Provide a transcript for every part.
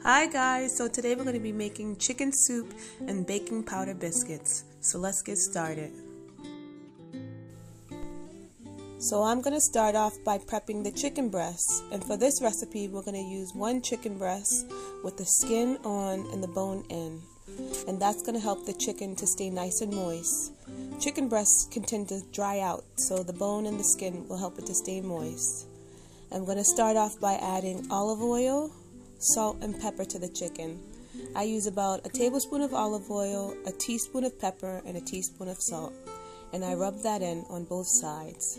Hi guys, so today we're going to be making chicken soup and baking powder biscuits. So let's get started. So I'm going to start off by prepping the chicken breasts, and for this recipe we're going to use one chicken breast with the skin on and the bone in, and that's going to help the chicken to stay nice and moist. Chicken breasts can tend to dry out, so the bone and the skin will help it to stay moist. I'm going to start off by adding olive oil, salt and pepper to the chicken. I use about a tablespoon of olive oil, a teaspoon of pepper, and a teaspoon of salt, and I rub that in on both sides.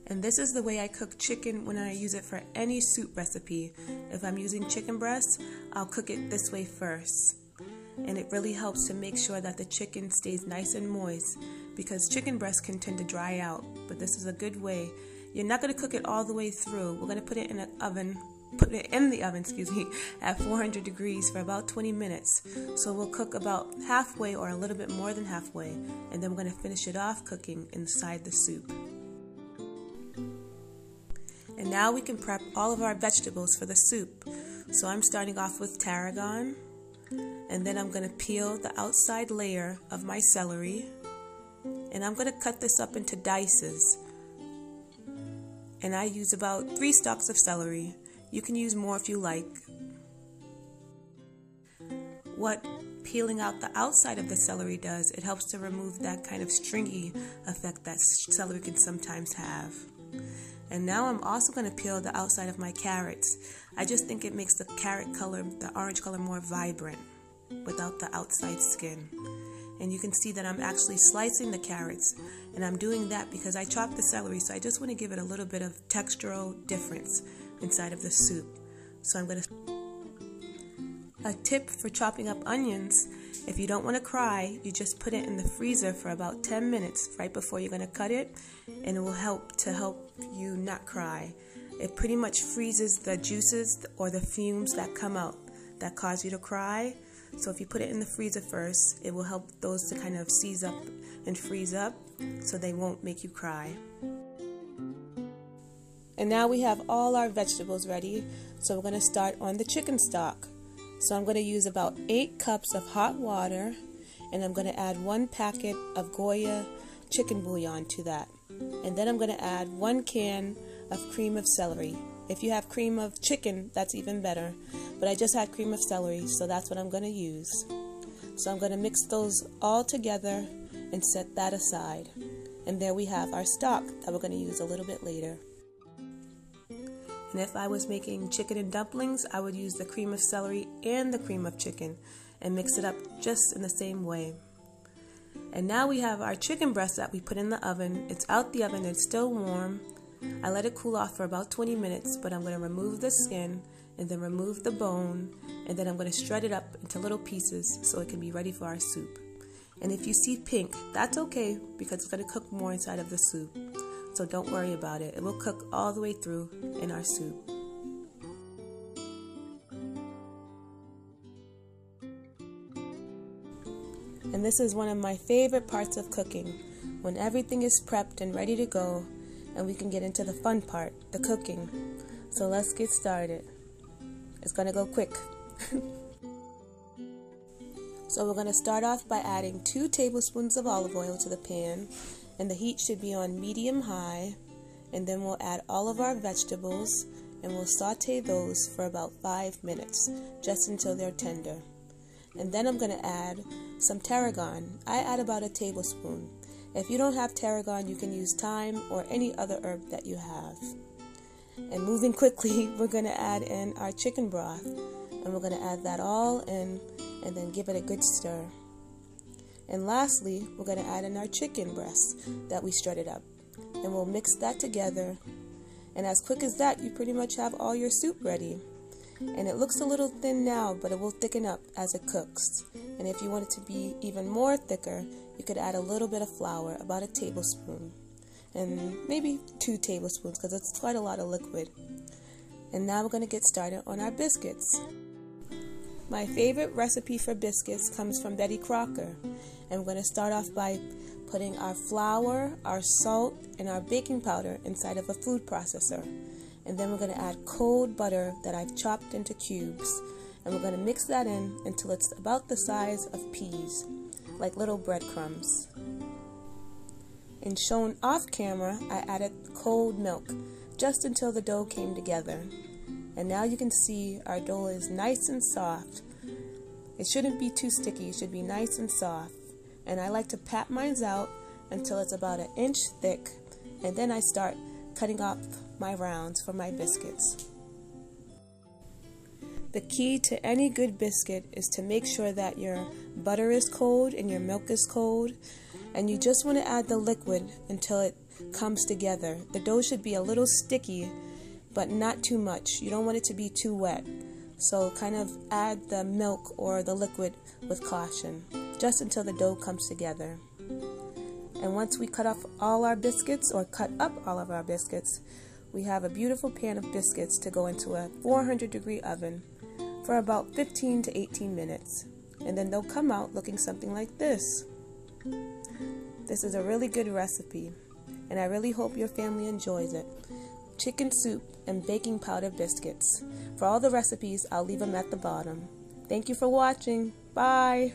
And this is the way I cook chicken when I use it for any soup recipe. If I'm using chicken breast, I'll cook it this way first. And it really helps to make sure that the chicken stays nice and moist, because chicken breast can tend to dry out, but this is a good way. You're not going to cook it all the way through. We're going to put it in the oven at 400 degrees for about 20 minutes. So we'll cook about halfway or a little bit more than halfway, and then we're going to finish it off cooking inside the soup. And now we can prep all of our vegetables for the soup. So I'm starting off with tarragon, and then I'm going to peel the outside layer of my celery, and I'm going to cut this up into dices. And I use about 3 stalks of celery. You can use more if you like. What peeling out the outside of the celery does, it helps to remove that kind of stringy effect that celery can sometimes have. And now I'm also going to peel the outside of my carrots. I just think it makes the carrot color, the orange color, more vibrant without the outside skin. And you can see that I'm actually slicing the carrots, and I'm doing that because I chopped the celery, so I just want to give it a little bit of textural difference inside of the soup. So I'm going to... A tip for chopping up onions: if you don't want to cry, you just put it in the freezer for about 10 minutes right before you're going to cut it, and it will help you not cry. It pretty much freezes the juices or the fumes that come out that cause you to cry. So if you put it in the freezer first, it will help those to kind of seize up and freeze up, so they won't make you cry. And now we have all our vegetables ready, so we're going to start on the chicken stock. So I'm going to use about 8 cups of hot water, and I'm going to add 1 packet of Goya chicken bouillon to that. And then I'm going to add 1 can of cream of celery. If you have cream of chicken, that's even better. But I just had cream of celery, so that's what I'm going to use. So I'm going to mix those all together and set that aside. And there we have our stock that we're going to use a little bit later. And if I was making chicken and dumplings, I would use the cream of celery and the cream of chicken and mix it up just in the same way. And now we have our chicken breast that we put in the oven. It's out the oven, it's still warm. I let it cool off for about 20 minutes, but I'm going to remove the skin and then remove the bone, and then I'm going to shred it up into little pieces so it can be ready for our soup. And if you see pink, that's okay, because it's going to cook more inside of the soup. So don't worry about it. It will cook all the way through in our soup. And this is one of my favorite parts of cooking, when everything is prepped and ready to go, and we can get into the fun part, the cooking. So let's get started. It's going to go quick. So we're going to start off by adding 2 tablespoons of olive oil to the pan, and the heat should be on medium-high. And then we'll add all of our vegetables, and we'll saute those for about 5 minutes, just until they're tender. And then I'm going to add some tarragon. I add about a tablespoon. If you don't have tarragon, you can use thyme or any other herb that you have. And moving quickly, we're going to add in our chicken broth, and we're going to add that all in and then give it a good stir. And lastly, we're going to add in our chicken breast that we shredded up, and we'll mix that together. And as quick as that, you pretty much have all your soup ready. And it looks a little thin now, but it will thicken up as it cooks. And if you want it to be even more thicker, you could add a little bit of flour, about a tablespoon, and maybe 2 tablespoons, because it's quite a lot of liquid. And now we're going to get started on our biscuits. My favorite recipe for biscuits comes from Betty Crocker, and we're going to start off by putting our flour, our salt, and our baking powder inside of a food processor. And then we're going to add cold butter that I've chopped into cubes. And we're going to mix that in until it's about the size of peas, like little breadcrumbs. And shown off camera, I added cold milk just until the dough came together. And now you can see our dough is nice and soft. It shouldn't be too sticky, it should be nice and soft. And I like to pat mine out until it's about 1 inch thick, and then I start cutting up my rounds for my biscuits. The key to any good biscuit is to make sure that your butter is cold and your milk is cold, and you just want to add the liquid until it comes together. The dough should be a little sticky, but not too much. You don't want it to be too wet. So kind of add the milk or the liquid with caution, just until the dough comes together. And once we cut off all our biscuits, or cut up all of our biscuits, we have a beautiful pan of biscuits to go into a 400-degree oven for about 15 to 18 minutes. And then they'll come out looking something like this. This is a really good recipe, and I really hope your family enjoys it. Chicken soup and baking powder biscuits. For all the recipes, I'll leave them at the bottom. Thank you for watching. Bye!